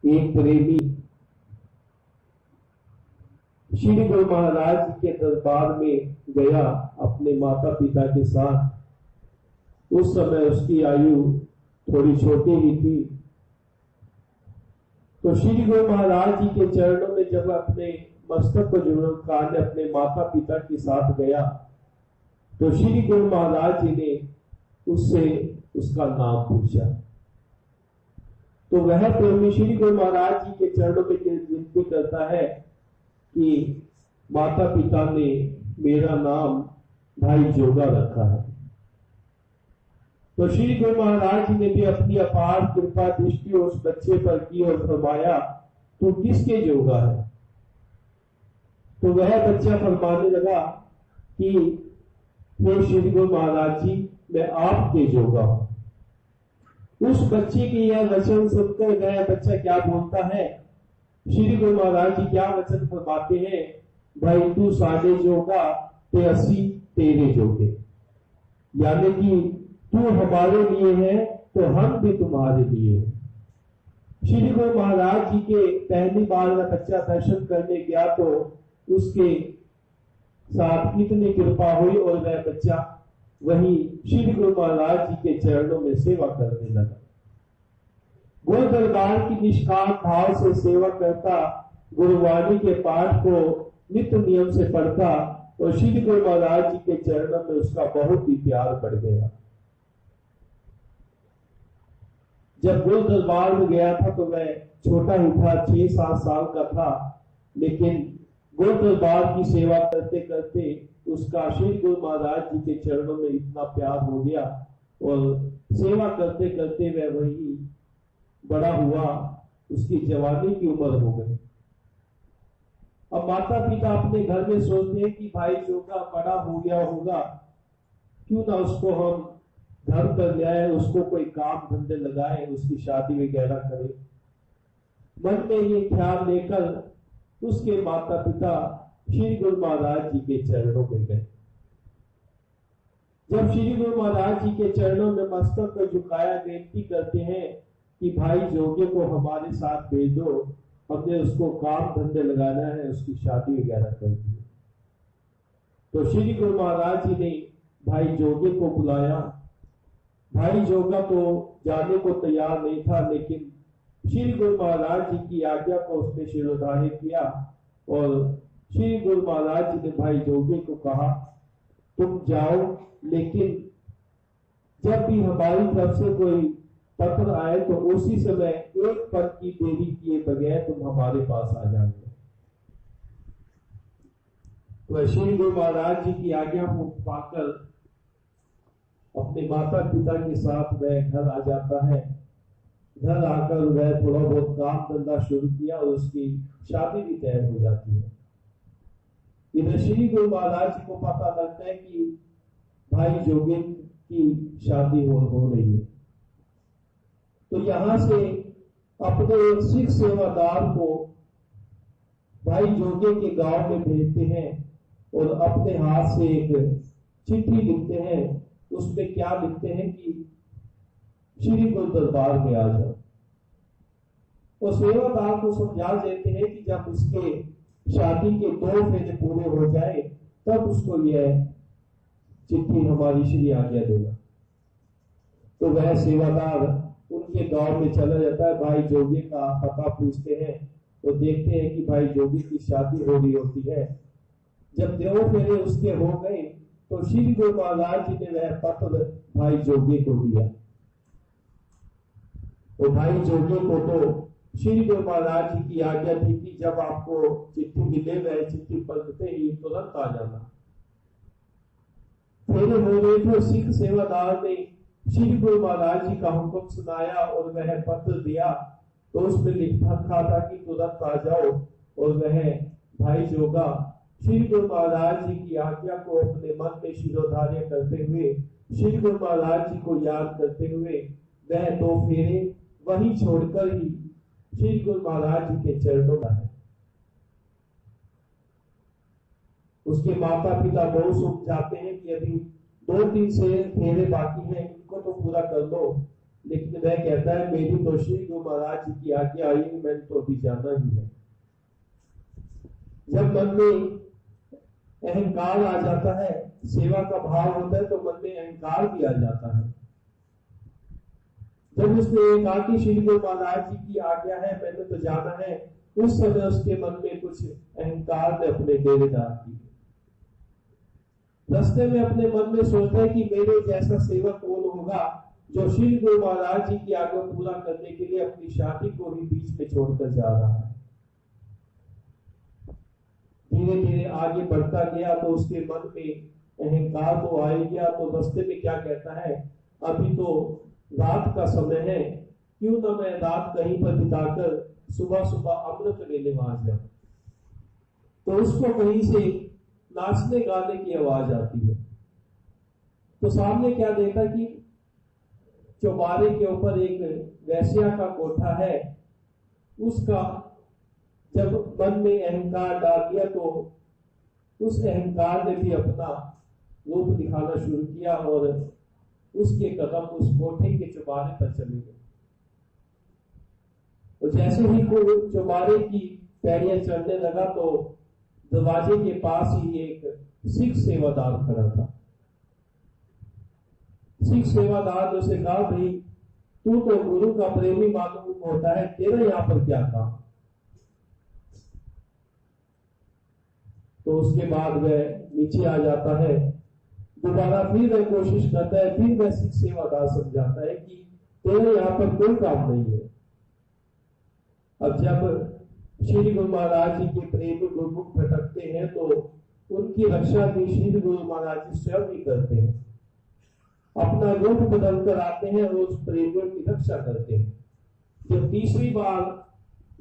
एक प्रेमी श्री गुरु महाराज जी के दरबार में गया अपने माता पिता के साथ। उस समय उसकी आयु थोड़ी छोटी ही थी। तो श्री गुरु महाराज जी के चरणों में जब अपने मस्तक को झुकाने अपने माता पिता के साथ गया तो श्री गुरु महाराज जी ने उससे उसका नाम पूछा। तो वह प्रेमी श्री गुरु महाराज जी के चरणों में विनती करता है कि माता पिता ने मेरा नाम भाई जोगा रखा है। तो श्री गुरु महाराज जी ने भी अपनी अपार कृपा दृष्टि उस बच्चे पर की और फरमाया, तू किसके जोगा है? तो वह बच्चा फरमाने लगा कि हे श्री गुरु महाराज जी, मैं आपके जोगा हूं। उस बच्चे के यह वचन सुनकर वह बच्चा क्या बोलता है, श्री गुरु महाराज जी क्या वचन फरमाते हैं, भाई तू साढ़े जोगा ते असी तेरे जोगे, यानी कि तू हमारे लिए है तो हम भी तुम्हारे लिए हैं। श्री गुरु महाराज जी के पहली बार वह बच्चा दर्शन करने गया तो उसके साथ कितनी कृपा हुई और वह बच्चा वही श्री गुरु महाराज जी के चरणों में सेवा करने लगा। गुरु दरबार की निष्काम भाव से सेवा करता, गुरुवाणी के पाठ को नित्य नियम से पढ़ता और श्री गुरु महाराज जी के चरणों में उसका बहुत ही प्यार बढ़ गया। जब गुरु दरबार में गया था तो वह छोटा ही था, 6-7 साल का था, लेकिन गुरु दरबार की सेवा करते करते उसका श्री गुरु महाराज जी के चरणों में इतना प्यार हो गया और सेवा करते करते वह वही बड़ा हुआ, उसकी जवानी की उम्र हो गई। अब माता पिता अपने घर में सोचते हैं कि भाई जोगा बड़ा हो गया होगा, क्यों ना उसको हम घर पर ले आए, उसको कोई काम धंधे लगाए, उसकी शादी वगैरह करें। मन में ये ख्याल लेकर उसके माता पिता श्री गुरु महाराज जी के चरणों में गए। जब श्री गुरु महाराज जी के चरणों में मस्तक को झुकाया, बेनती करते हैं कि भाई जोगे को हमारे साथ भेज दो, हमने उसको काम धंधे लगाना है, उसकी शादी वगैरह करनी है। तो श्री गुरु महाराज जी ने भाई जोगे को बुलाया। भाई जोगा तो जाने को तैयार नहीं था, लेकिन श्री गुरु महाराज जी की आज्ञा को उसने शिरोधार्य किया और श्री गुरु महाराज जी ने भाई जोगे को कहा, तुम जाओ, लेकिन जब भी हमारी तरफ से कोई पत्र आए तो उसी समय एक पल की देरी किए बगैर तुम हमारे पास आ जाओगे। तो श्री गुरु महाराज जी की आज्ञा को पाकर अपने माता पिता के साथ वह घर आ जाता है। घर आकर वह थोड़ा बहुत काम धंधा शुरू किया और उसकी शादी भी तय हो जाती है। इधर श्री गुरु महाराज जी को पता लगता है कि भाई जोगे की शादी हो रही है। तो यहां से अपने एक सिख सेवादार को भाई जोगे के गांव में भेजते हैं और अपने हाथ से एक चिट्ठी लिखते हैं। उसमें क्या लिखते हैं कि श्री गुरु दरबार में आ जाओ। और सेवादार को समझा देते हैं कि जब उसके शादी के 2 फेरे पूरे हो जाए तब उसको यह चिट्ठी हमारी श्री आज्ञा देगा। तो वह सेवादार उनके गांव में चला जाता है। भाई जोगी का पता पूछते हैं तो देखते हैं कि भाई जोगी की शादी हो रही होती है। जब 2 फेरे उसके हो गए तो श्री गुरु महाराज जी ने वह पत्र भाई जोगी को दिया। और भाई जोगी को तो श्री गुरु महाराज जी की आज्ञा थी कि जब आपको चिट्ठी मिले वह चिट्ठी पढ़ते ही तुरंत आ जाना। फेरे हो गए तो सिख सेवादार ने श्री गुरु महाराज जी का हुक्म सुनाया और वह पत्र दिया। तो उसमें लिखा था कि तुरंत आ जाओ। और वह भाई जोगा श्री गुरु महाराज जी की आज्ञा को अपने मन में शिरोधार्य करते हुए, श्री गुरु महाराज जी को याद करते हुए वह 2 फेरे वहीं छोड़कर ही श्री गुरु महाराज जी के चरणों में है। उसके माता पिता बहुत सुख जाते हैं कि अभी 2-3 से फेरे बाकी हैं, इनको तो पूरा कर दो। लेकिन वह कहता है मेरी तो श्री गुरु महाराज जी की आज्ञा आई है, मैंने तो अभी जाना ही है। जब मन में अहंकार आ जाता है, सेवा का भाव होता है, तो मन में अहंकार भी आ जाता है। जब उसने कहा कि श्री गुरु महाराज जी की आज्ञा है, मैंने तो जाना है, उस समय उसके मन में कुछ अहंकार ने अपने डेरे डाल दिए। रास्ते में अपने मन में सोचता है कि मेरे जैसा सेवक कौन होगा जो श्री गुरु महाराज जी की आज्ञा पूरा करने के लिए अपनी शादी को ही बीच में छोड़कर जा रहा है। धीरे धीरे आगे बढ़ता गया तो उसके मन में अहंकार तो आ गया। तो रास्ते में क्या कहता है, अभी तो रात का समय है, क्यों ना मैं रात कहीं पर बिताकर सुबह सुबह अमृत लेने वहां जाऊं। तो उसको कहीं से नाचने गाने की आवाज आती है। तो सामने क्या देखा कि चौबारे के ऊपर एक वैश्या का कोठा है। उसका जब मन में अहंकार डाल दिया तो उस अहंकार ने भी अपना रूप दिखाना शुरू किया और उसके कदम उस कोठे के चौबारे पर चले गए। और जैसे ही को चौबारे की पैड़ियां चढ़ने लगा तो दरवाजे के पास ही एक सिख सेवादार खड़ा था। सिख सेवादार ने उसे कहा, भाई तू तो गुरु का प्रेमी मालूम होता है, तेरा यहां पर क्या काम। तो उसके बाद वह नीचे आ जाता है। दोबारा फिर वह कोशिश करता है, फिर वह सिख सेवादार समझाता है कि तेरे यहां पर कोई काम नहीं है। अब जब श्री गुरु महाराज जी के प्रेमी गुरुमुख भटकते हैं तो उनकी रक्षा भी श्री गुरु महाराज जी स्वयं ही करते हैं। अपना रूप बदल कर आते हैं और उस प्रेमियों की रक्षा करते हैं। जब तीसरी बार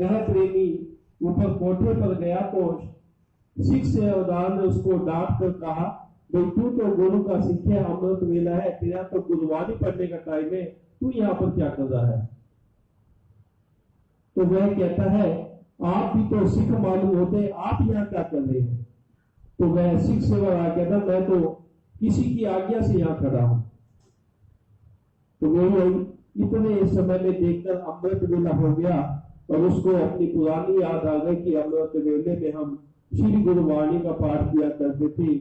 वह प्रेमी ऊपर कोठे पर गया तो सिख सेवादार ने उसको डांट कर कहा, भाई तू तो गुरु का सिख है, अमृत वेला है, तेरा तो गुरुवाणी पढ़ने का टाइम है, तू यहाँ पर क्या कर रहा है। तो वह कहता है, आप भी तो सिख मालूम होते, आप यहाँ क्या कर रहे हैं। तो वह सिख सेवादार कहता, मैं तो किसी की आज्ञा से यहाँ खड़ा हूं। तो वही इतने समय में देखकर अमृत वेला हो गया और उसको अपनी पुरानी याद आ गई कि अमृत वेले में हम श्री गुरुवाणी का पाठ किया करते थे।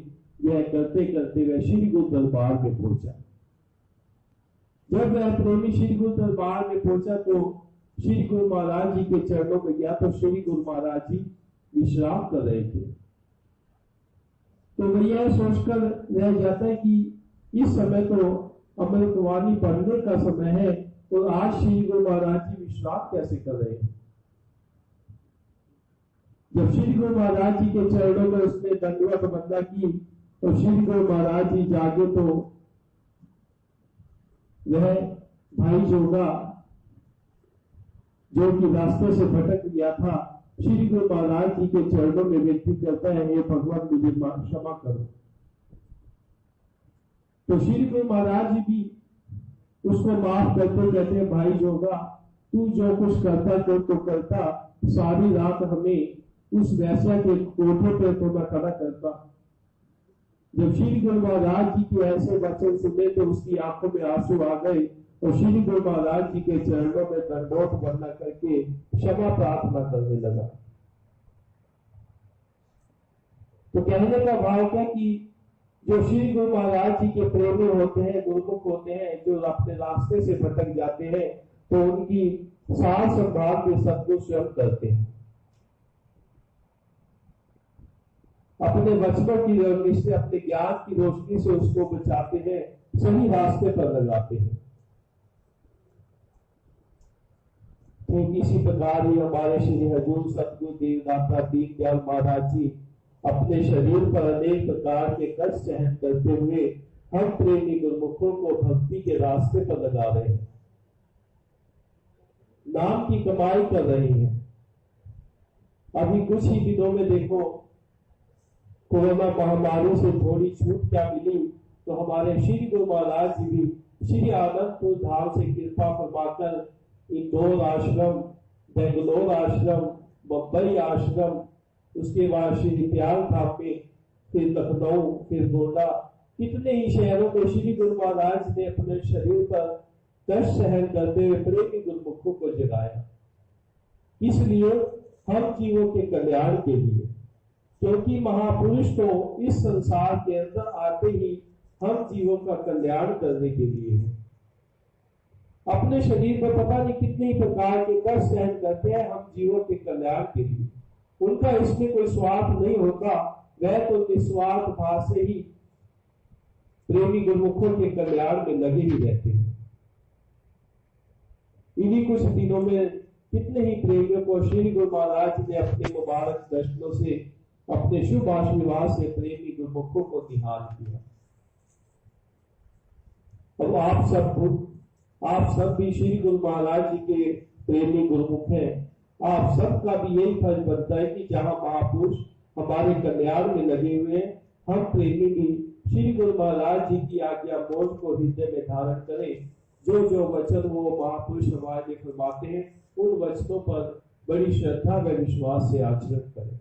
यह करते करते वह श्री गुरु दरबार में पहुंचा। जब वह प्रेमी श्री गुरु दरबार में पहुंचा तो श्री गुरु महाराज जी के चरणों में गया तो श्री गुरु महाराज जी विश्राम कर रहे थे। तो वह यह सोचकर रह जाता है कि इस समय तो अमृतवाणी पढ़ने का समय है और आज श्री गुरु महाराज जी विश्राम कैसे कर रहे हैं। जब श्री गुरु महाराज जी के चरणों में उसने दंडवत बंदा की तो श्री गुरु महाराज जी जागे तो वह भाई जोगा जो कि रास्ते से भटक गया था, श्री गुरु महाराज जी के चरणों में विनती करता है, हे भगवान मुझे क्षमा करो। तो श्री गुरु महाराज जी भी उसको माफ करते कहते हैं, भाई जोगा तू जो कुछ करता तो करता, सारी रात हमें उस वैश्या के कोठे पर तो मैं खड़ा करता। जब श्री गुरु महाराज जी के ऐसे वचन सुने तो उसकी आंखों में आंसू आ गए और श्री गुरु महाराज जी के चरणों में दंडवत वंदना करके क्षमा प्रार्थना करने लगा। तो कहने का भाव क्या कि जो श्री गुरु महाराज जी के प्रेमी होते हैं, गुरुमुख होते हैं, जो अपने रास्ते से भटक जाते हैं, तो उनकी सार संभाल भी सदगुरु स्वयं करते हैं। अपने वचनों की रोशनी से, अपने ज्ञान की रोशनी से उसको बचाते हैं, सही रास्ते पर लगाते हैं। ठीक इसी प्रकार ही हमारे श्री हजूर सतगुरु देवदाता दीनदयाल महाराज जी अपने शरीर पर अनेक प्रकार के कष्ट सहन करते हुए हम प्रेमी गुरुमुखों को भक्ति के रास्ते पर लगा रहे हैं, नाम की कमाई कर रहे हैं। अभी कुछ ही दिनों में देखो कोरोना महामारी से थोड़ी छूट क्या मिली, तो हमारे श्री गुरु महाराज जी भी श्री आनंदपुर धाम से कृपा फरमाकर इंदौर आश्रम, बेंगलोर आश्रम, मुंबई आश्रम, उसके बाद श्री प्याल धाम में, फिर लखनऊ, फिर गोंडा, कितने ही शहरों में श्री गुरु महाराज ने अपने शरीर पर कष्ट सहन करते हुए प्रेमी गुरुमुखों को जगाया। इसलिए हम जीवों के कल्याण के लिए, क्योंकि महापुरुष तो इस संसार के अंदर आते ही हम जीवों का कल्याण करने के लिए है। अपने शरीर में पता नहीं कितने ही प्रकार के कष्ट सहन करते हैं हम जीवों के कल्याण के लिए। उनका इसमें कोई स्वार्थ नहीं होता, वह तो निस्वार्थ भाव से ही प्रेमी गुरुमुखों के कल्याण में लगे ही रहते हैं। इन्हीं कुछ दिनों में कितने ही प्रेमियों को श्री गुरु महाराज ने अपने मुबारक दर्शनों से, अपने शुभ आशीर्वाद से प्रेमी गुरुमुखों को निहाल किया। अब आप सब भी श्री गुरु महाराज जी के प्रेमी गुरुमुख हैं। आप सबका भी यही फर्ज बनता है कि जहां महापुरुष हमारे कल्याण में लगे हुए हैं, हम प्रेमी भी श्री गुरु महाराज जी की आज्ञा बोध को हृदय में धारण करें। जो जो वचन वो महापुरुष हमारे फरमाते हैं, उन वचनों पर बड़ी श्रद्धा व विश्वास से आचरण करें।